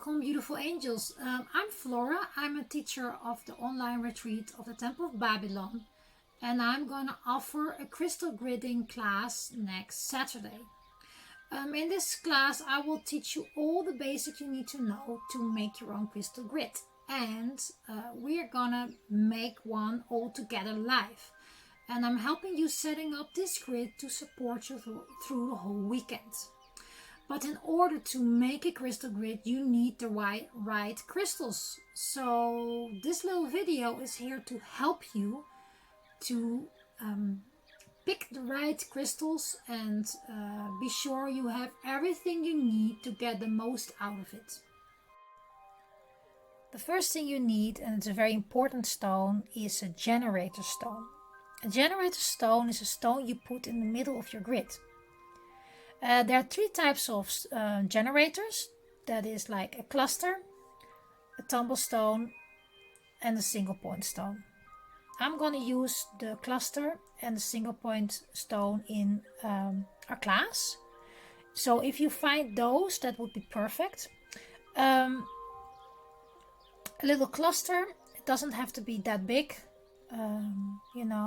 welcome, beautiful angels. I'm Flora. I'm a teacher of the online retreat of the Temple of Babylon, and I'm going to offer a crystal gridding class next Saturday. In this class, I will teach you all the basics you need to know to make your own crystal grid, and we're gonna make one all together live. And I'm helping you setting up this grid to support you through the whole weekend. But in order to make a crystal grid, you need the right crystals. So this little video is here to help you to pick the right crystals and be sure you have everything you need to get the most out of it. The first thing you need, and it's a very important stone, is a generator stone. A generator stone is a stone you put in the middle of your grid. There are three types of generators. That is like a cluster, a tumble stone, and a single point stone. I'm going to use the cluster and the single point stone in our class. So if you find those, that would be perfect. A little cluster, it doesn't have to be that big.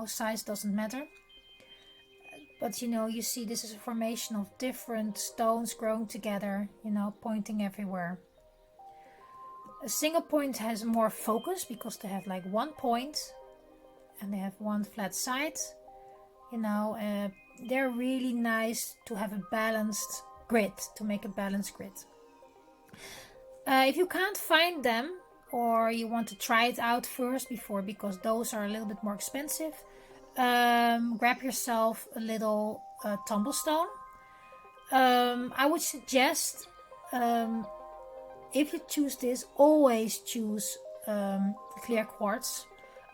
Size doesn't matter. But you see this is a formation of different stones growing together, pointing everywhere. A single point has more focus because they have like one point and they have one flat side. They're really nice to have a balanced grid, to make a balanced grid. If you can't find them or you want to try it out first because those are a little bit more expensive, grab yourself a little tumble stone. I would suggest, if you choose this, always choose clear quartz.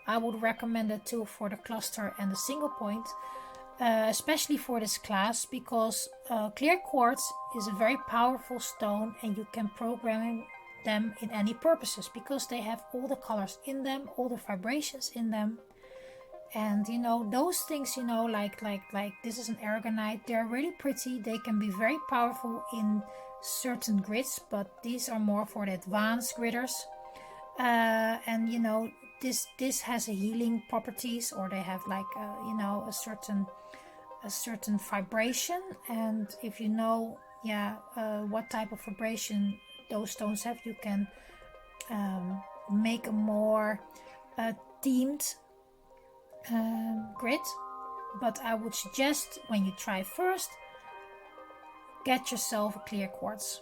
I would recommend it too for the cluster and the single point, especially for this class, because clear quartz is a very powerful stone and you can program them in any purposes because they have all the colors in them, all the vibrations in them. And those things, like this is an aragonite, they're really pretty. They can be very powerful in certain grids, but these are more for the advanced gridders. This has a healing properties, or they have like a certain vibration. And if you know what type of vibration those stones have, you can make a more themed grid. But I would suggest, when you try first, get yourself a clear quartz.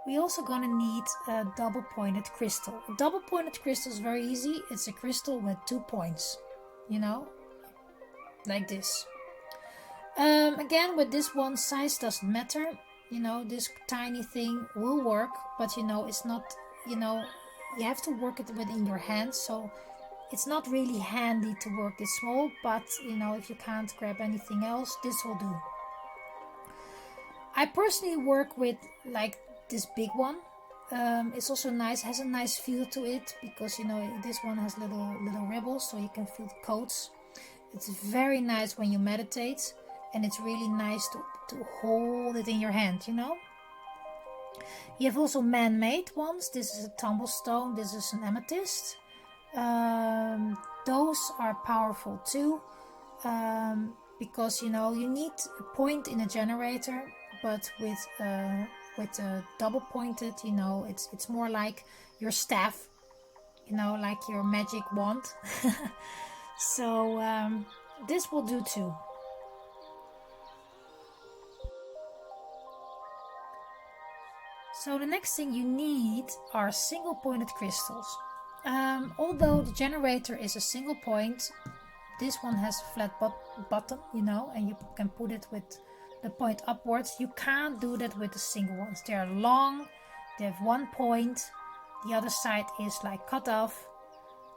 We're also going to need a double pointed crystal. A double pointed crystal is very easy. It's a crystal with 2 points, like this. Again, with this one, size doesn't matter. This tiny thing will work, but it's not, you have to work it within your hands, so it's not really handy to work this small, but if you can't grab anything else, this will do. I personally work with like this big one. It's also nice, has a nice feel to it, because this one has little ripples, so you can feel the coats. It's very nice when you meditate, and it's really nice to hold it in your hand. You have also man-made ones. This is a tumble stone, this is an amethyst. Those are powerful too, because you need a point in a generator, but with a double pointed, it's more like your staff, like your magic wand. So this will do too. So the next thing you need are single pointed crystals. Although the generator is a single point, this one has a flat bottom, and you can put it with the point upwards. You can't do that with the single ones. They are long, they have 1 point, the other side is like cut off.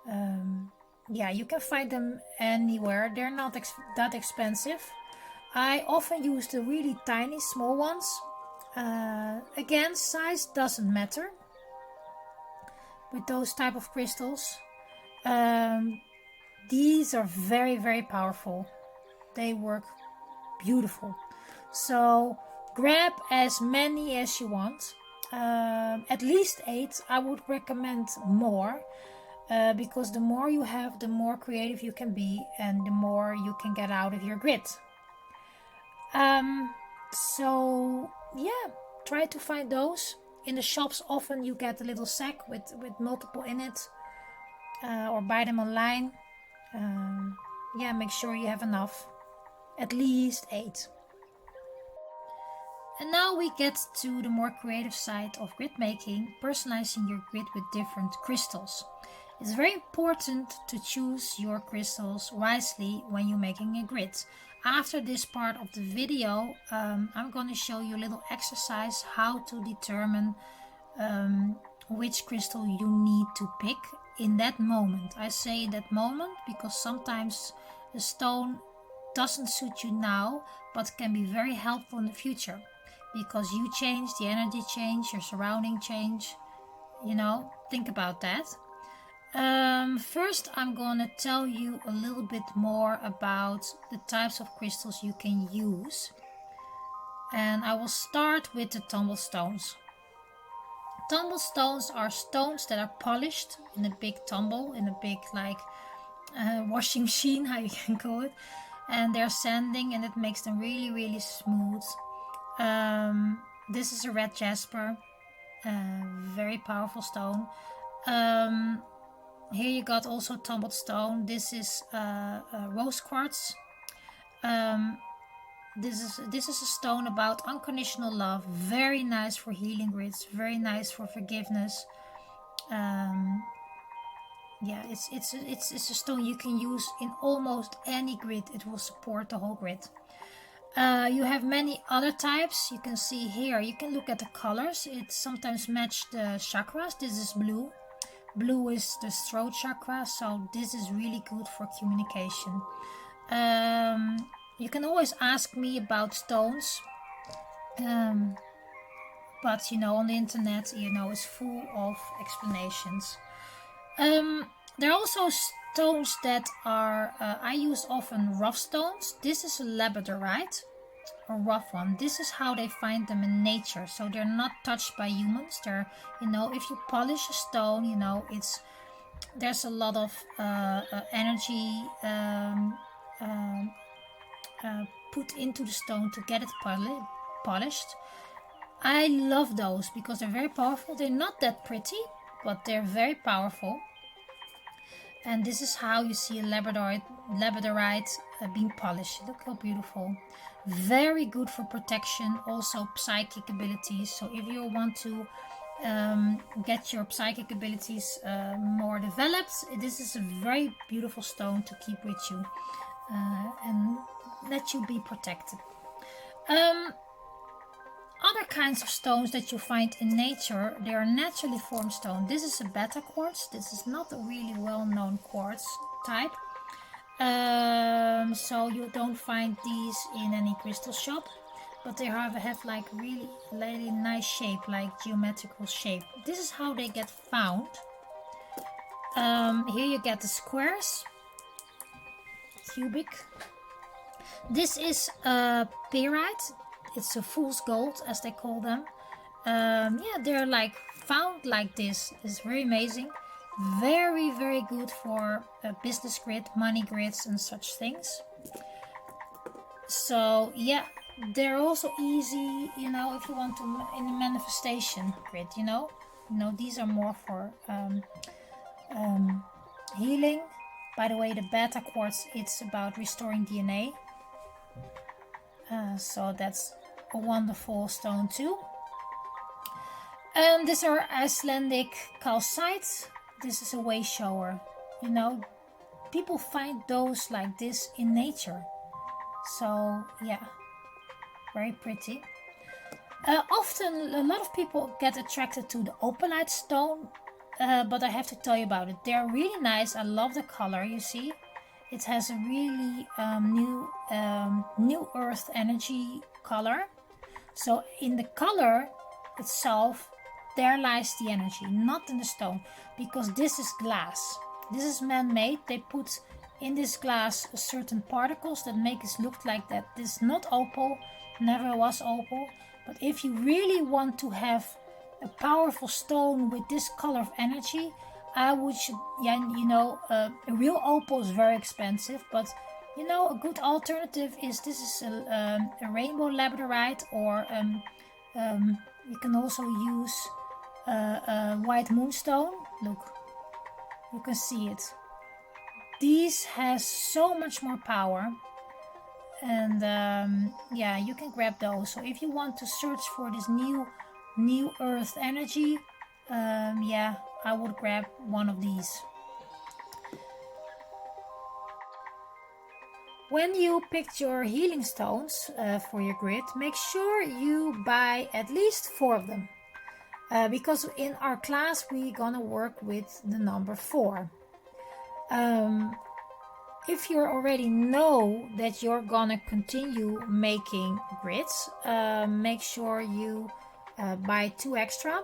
You can find them anywhere. They're not that expensive. I often use the really tiny small ones. Again, size doesn't matter with those type of crystals. These are very, very powerful. They work beautiful. So grab as many as you want, at least 8. I would recommend more, because the more you have, the more creative you can be and the more you can get out of your grid. So yeah, try to find those. In the shops often you get a little sack with multiple in it, or buy them online. Yeah, make sure you have enough, at least 8. And now we get to the more creative side of grid making, personalizing your grid with different crystals. It's very important to choose your crystals wisely when you're making a grid. After this part of the video, I'm going to show you a little exercise how to determine which crystal you need to pick in that moment. I say in that moment because sometimes a stone doesn't suit you now, but can be very helpful in the future, because you change, the energy change, your surrounding change. You know, think about that. First, I'm going to tell you a little bit more about the types of crystals you can use. And I will start with the tumble stones. Tumble stones are stones that are polished in a big tumble, in a big washing machine, how you can call it. And they're sanding, and it makes them really, really smooth. This is a red jasper, very powerful stone. Here you got also tumbled stone. This is rose quartz. This is a stone about unconditional love. Very nice for healing grids. Very nice for forgiveness. Yeah, it's a stone you can use in almost any grid. It will support the whole grid. You have many other types. You can see here. You can look at the colors. It sometimes matches the chakras. This is blue. Blue is the throat chakra, so this is really good for communication. You can always ask me about stones, but you know, on the internet, you know, is full of explanations. There are also stones that are, I use often rough stones. This is a labradorite, a rough one. This is how they find them in nature, so they're not touched by humans. They're, you know, if you polish a stone, you know, there's a lot of energy put into the stone to get it polished. I love those because they're very powerful. They're not that pretty, but they're very powerful. And this is how you see a labradorite being polished. Look how beautiful. Very good for protection, also psychic abilities. So if you want to get your psychic abilities more developed, this is a very beautiful stone to keep with you and let you be protected. Other kinds of stones that you find in nature, they are naturally formed stone. This is a beta quartz. This is not a really well-known quartz type. So you don't find these in any crystal shop, but they have like really nice shape, like geometrical shape. This is how they get found. Here you get the squares, cubic. This is pyrite. It's a fool's gold, as they call them. Yeah, they're like found like this. It's very amazing. Very, very good for a business grid, money grids, and such things. So yeah, they're also easy, you know, if you want to in a manifestation grid, you know, these are more for healing. By the way, the beta quartz, it's about restoring DNA. So that's a wonderful stone too. These are Icelandic calcite. This is a way shower. You know, people find those like this in nature. So yeah, very pretty. Often a lot of people get attracted to the opalite stone, but I have to tell you about it. They're really nice. I love the color, you see. It has a really new earth energy color. So in the color itself, there lies the energy, not in the stone, because this is glass. This is man-made. They put in this glass certain particles that make it look like that. This is not opal. never was opal. But if you really want to have a powerful stone with this color of energy, I would, a real opal is very expensive, but a good alternative is this is a rainbow labradorite, or you can also use a white moonstone. Look, you can see it. These has so much more power, and you can grab those. So if you want to search for this new earth energy, I would grab one of these. When you picked your healing stones for your grid, make sure you buy at least 4 of them, because in our class we're gonna work with the number 4. If you already know that you're gonna continue making grids, make sure you buy 2 extra,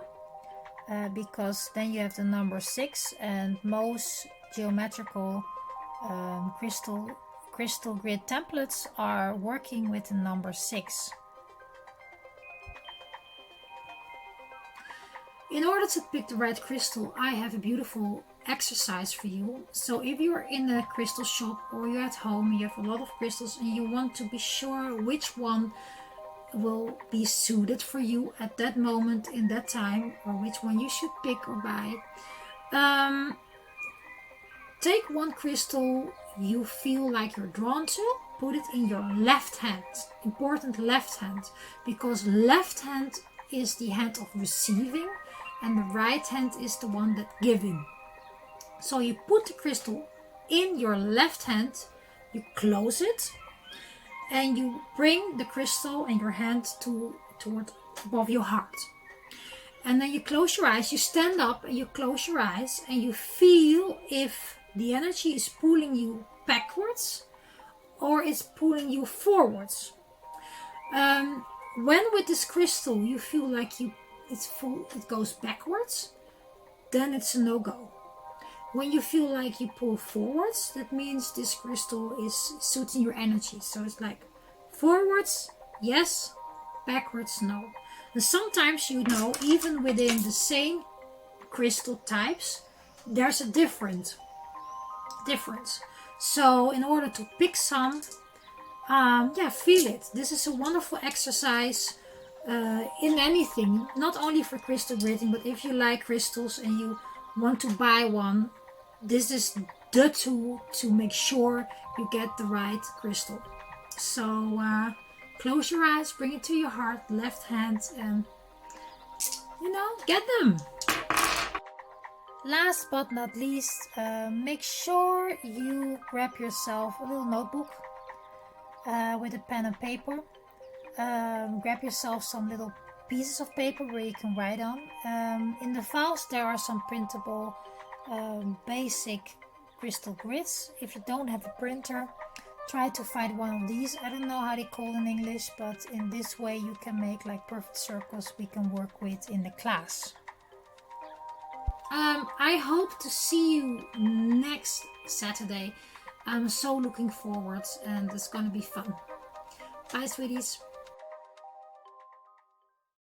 because then you have the number 6, and most geometrical crystal grid templates are working with the number 6. In order to pick the right crystal, I have a beautiful exercise for you. So if you're in a crystal shop or you're at home, you have a lot of crystals and you want to be sure which one will be suited for you at that moment in that time, or which one you should pick or buy. Take one crystal you feel like you're drawn to, put it in your left hand. Important, left hand, because left hand is the hand of receiving and the right hand is the one that giving. So you put the crystal in your left hand, you close it, and you bring the crystal and your hand toward above your heart. And then you close your eyes, you stand up and you close your eyes, and you feel if the energy is pulling you backwards or it's pulling you forwards. When with this crystal you feel like it goes backwards, then it's a no-go. When you feel like you pull forwards, that means this crystal is suiting your energy. So it's like forwards, yes, backwards, no. And sometimes, even within the same crystal types, there's a difference. So in order to pick some, feel it. This is a wonderful exercise in anything, not only for crystal gridding, but if you like crystals and you want to buy one, this is the tool to make sure you get the right crystal. So close your eyes, bring it to your heart, left hand, and get them. Last but not least, make sure you grab yourself a little notebook with a pen and paper. Grab yourself some little pieces of paper where you can write on. In the files there are some printable basic crystal grids. If you don't have a printer, try to find one of these. I don't know how they call in English, but in this way you can make like perfect circles we can work with in the class. I hope to see you next Saturday. I'm so looking forward, and it's gonna be fun. Bye, sweeties.